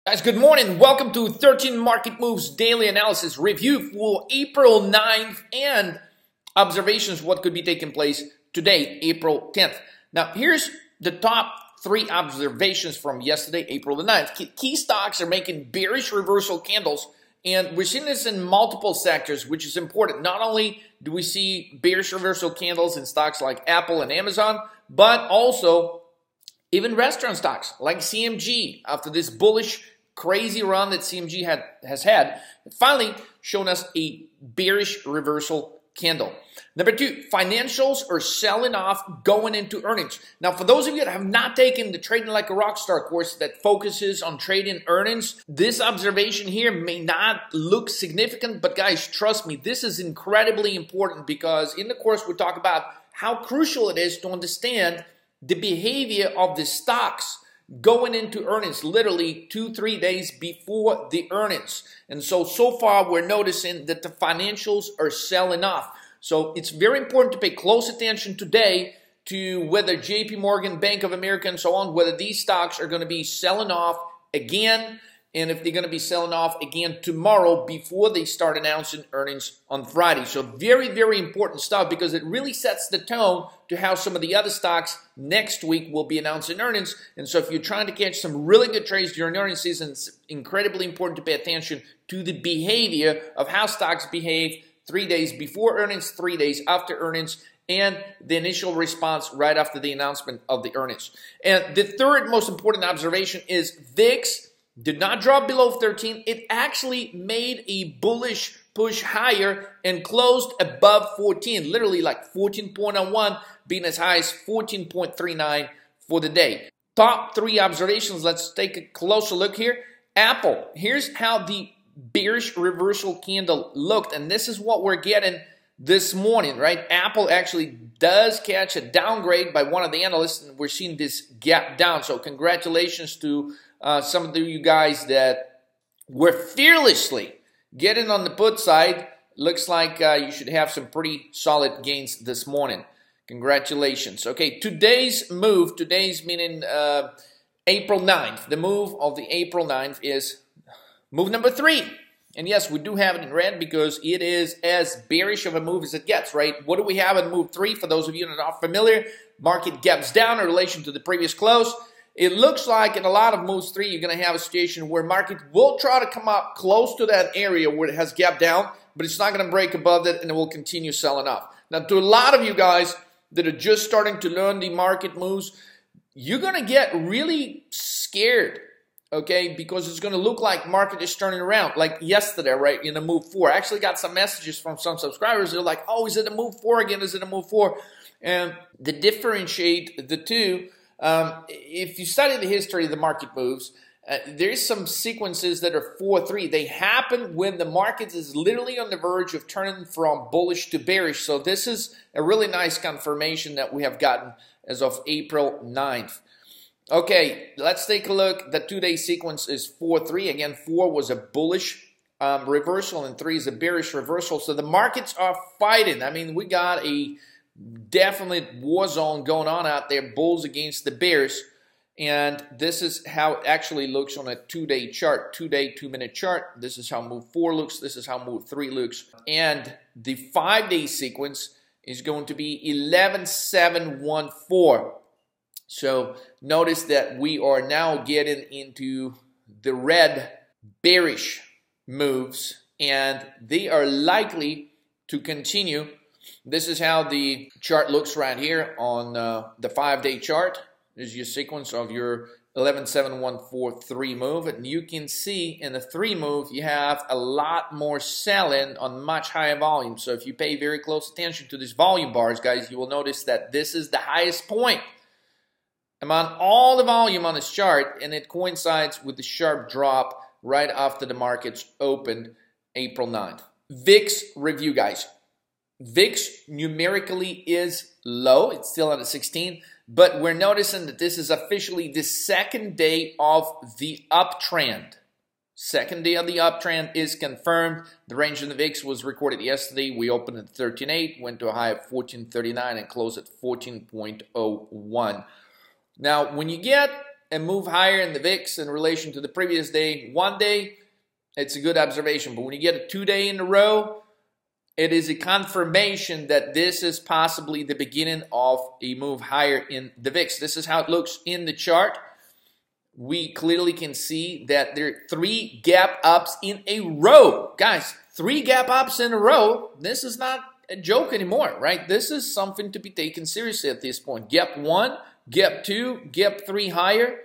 Guys, good morning. Welcome to 13 Market Moves Daily Analysis Review for April 9th and observations what could be taking place today, April 10th. Now, here's the top 3 observations from yesterday, April the 9th. Key stocks are making bearish reversal candles, and we're seeing this in multiple sectors, which is important. Not only do we see bearish reversal candles in stocks like Apple and Amazon, but also even restaurant stocks like CMG after this bullish crazy run that CMG has had, finally shown us a bearish reversal candle. Number 2, financials are selling off going into earnings. Now, for those of you that have not taken the Trading Like a Rockstar course that focuses on trading earnings, this observation here may not look significant, but guys, trust me, this is incredibly important because in the course we talk about how crucial it is to understand the behavior of the stocks going into earnings literally 2-3 days before the earnings. And so far we're noticing that the financials are selling off. So it's very important to pay close attention today to whether JP Morgan, Bank of America, and so on, whether these stocks are going to be selling off again, and if they're going to be selling off again tomorrow before they start announcing earnings on Friday. So very, very important stuff because it really sets the tone to how some of the other stocks next week will be announcing earnings. And so if you're trying to catch some really good trades during earnings season, it's incredibly important to pay attention to the behavior of how stocks behave 3 days before earnings, 3 days after earnings, and the initial response right after the announcement of the earnings. And the third most important observation is VIX did not drop below 13. It actually made a bullish push higher and closed above 14, literally like 14.01, being as high as 14.39 for the day. Top 3 observations. Let's take a closer look here. Apple. Here's how the bearish reversal candle looked, and this is what we're getting this morning, right? Apple actually does catch a downgrade by one of the analysts, and we're seeing this gap down. So congratulations to some of you guys that were fearlessly getting on the put side. Looks like you should have some pretty solid gains this morning. Congratulations. Okay, today's move, today's meaning April 9th. The move of the April 9th is move number 3. And yes, we do have it in red because it is as bearish of a move as it gets, right? What do we have in move 3? For those of you that are not familiar, market gaps down in relation to the previous close. It looks like in a lot of moves 3, you're going to have a situation where market will try to come up close to that area where it has gapped down, but it's not going to break above it and it will continue selling off. Now, to a lot of you guys that are just starting to learn the market moves, you're going to get really scared, okay, because it's going to look like market is turning around. Like yesterday, right, in a move 4. I actually got some messages from some subscribers. They're like, oh, is it a move 4 again? Is it a move 4? And to differentiate the two, if you study the history of the market moves, there's some sequences that are 4-3. They happen when the market is literally on the verge of turning from bullish to bearish. So this is a really nice confirmation that we have gotten as of April 9th. Okay, let's take a look. The 2-day sequence is 4-3. Again, 4 was a bullish reversal and 3 is a bearish reversal. So the markets are fighting. I mean, we got a definite war zone going on out there, bulls against the bears, and this is how it actually looks on a 2-day chart, 2-day, 2-minute chart. This is how move 4 looks, this is how move 3 looks, and the 5-day sequence is going to be 11-7-1-4. So notice that we are now getting into the red bearish moves, and they are likely to continue. This is how the chart looks right here on the 5-day chart. There's your sequence of your 11-7-1-4-3 move. And you can see in the 3 move, you have a lot more selling on much higher volume. So if you pay very close attention to these volume bars, guys, you will notice that this is the highest point among all the volume on this chart. And it coincides with the sharp drop right after the markets opened April 9th. VIX review, guys. VIX numerically is low. It's still at a 16, but we're noticing that this is officially the second day of the uptrend. Second day of the uptrend is confirmed. The range in the VIX was recorded yesterday. We opened at 13.8, went to a high of 14.39 and closed at 14.01. Now, when you get a move higher in the VIX in relation to the previous day, one day, it's a good observation. But when you get a 2-day in a row, it is a confirmation that this is possibly the beginning of a move higher in the VIX. This is how it looks in the chart. We clearly can see that there are 3 gap ups in a row. Guys, 3 gap ups in a row. This is not a joke anymore, right? This is something to be taken seriously at this point. Gap 1, gap 2, gap 3 higher.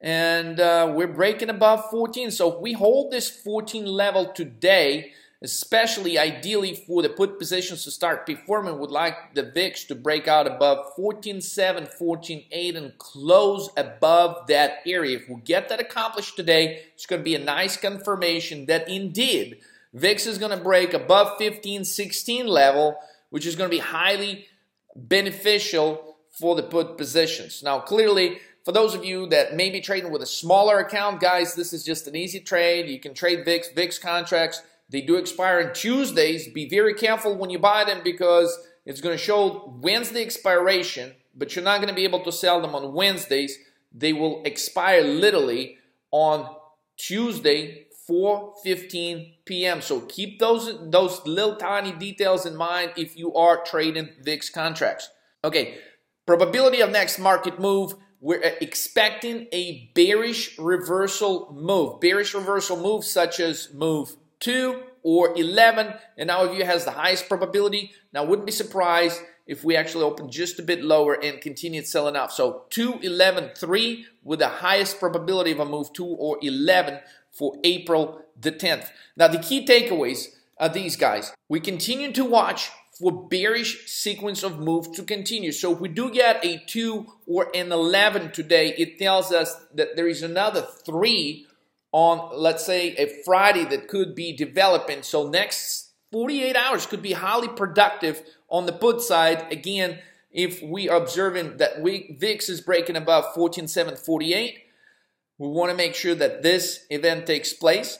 And we're breaking above 14. So if we hold this 14 level today, especially ideally for the put positions to start performing, would like the VIX to break out above 14.7, 14.8 and close above that area. If we get that accomplished today, it's going to be a nice confirmation that indeed VIX is going to break above 15.16 level, which is going to be highly beneficial for the put positions. Now, clearly, for those of you that may be trading with a smaller account, guys, this is just an easy trade. You can trade VIX contracts. They do expire on Tuesdays. Be very careful when you buy them because it's going to show Wednesday expiration, but you're not going to be able to sell them on Wednesdays. They will expire literally on Tuesday, 4:15 p.m. So keep those little tiny details in mind if you are trading VIX contracts. Okay, probability of next market move. We're expecting a bearish reversal move. Bearish reversal move such as move 2 or 11, and our view has the highest probability. Now, I wouldn't be surprised if we actually open just a bit lower and continued selling off. So 2, 11, 3 with the highest probability of a move 2 or 11 for April the 10th. Now, the key takeaways are these, guys. We continue to watch for bearish sequence of move to continue. So if we do get a 2 or an 11 today, it tells us that there is another 3 on, let's say, a Friday that could be developing. So next 48 hours could be highly productive on the put side. Again, if we are observing that VIX is breaking above 14.748, we want to make sure that this event takes place.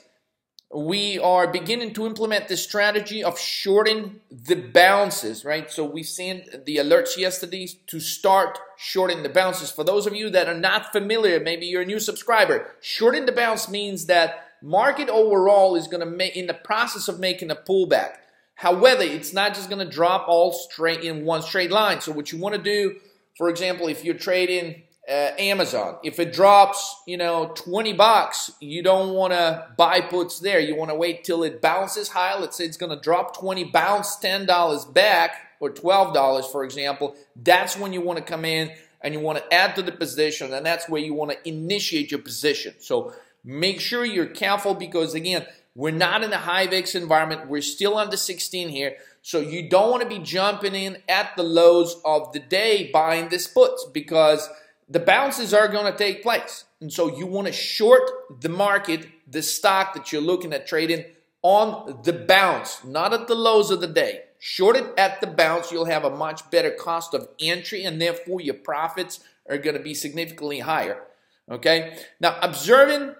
We are beginning to implement the strategy of shorting the bounces, right? So we've seen the alerts yesterday to start shorting the bounces. For those of you that are not familiar, maybe you're a new subscriber, shorting the bounce means that market overall is going to make, in the process of making a pullback. However, it's not just going to drop all straight in one straight line. So what you want to do, for example, if you're trading Amazon, if it drops, $20, you don't want to buy puts there. You want to wait till it bounces high. Let's say it's going to drop 20, bounce $10 back, or $12, for example. That's when you want to come in and you want to add to the position, and that's where you want to initiate your position. So make sure you're careful because, again, we're not in a high VIX environment. We're still under 16 here. So you don't want to be jumping in at the lows of the day buying these puts because the bounces are going to take place. And so you want to short the market, the stock that you're looking at trading on the bounce, not at the lows of the day. Short it at the bounce. You'll have a much better cost of entry, and therefore your profits are going to be significantly higher. Okay? Now, observing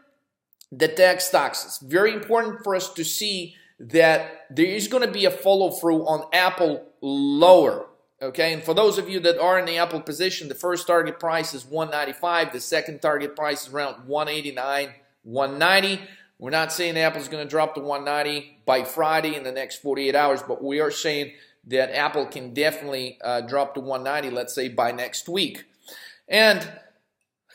the tech stocks, it's very important for us to see that there is going to be a follow-through on Apple lower. Okay, and for those of you that are in the Apple position, the first target price is $195. The second target price is around $189, $190. We're not saying Apple's going to drop to $190 by Friday in the next 48 hours, but we are saying that Apple can definitely drop to $190, let's say, by next week. And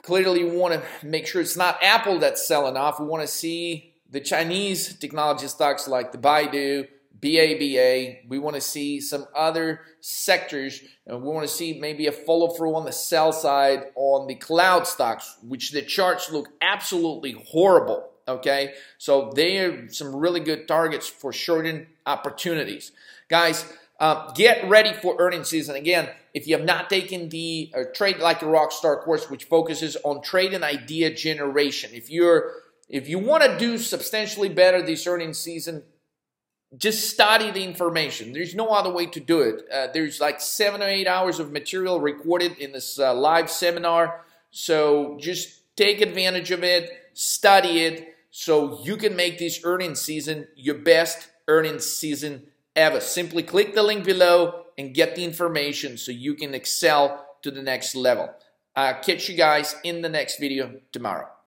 clearly we want to make sure it's not Apple that's selling off. We want to see the Chinese technology stocks like the Baidu, BABA. We want to see some other sectors, and we want to see maybe a follow-through on the sell side on the cloud stocks, which the charts look absolutely horrible, okay? So they are some really good targets for shorting opportunities. Guys, get ready for earnings season. Again, if you have not taken the Trade Like a Rockstar course, which focuses on trade and idea generation, if you want to do substantially better this earnings season, just study the information. There's no other way to do it. There's like 7 or 8 hours of material recorded in this live seminar. So just take advantage of it, study it, so you can make this earnings season your best earnings season ever. Simply click the link below and get the information so you can excel to the next level. Catch you guys in the next video tomorrow.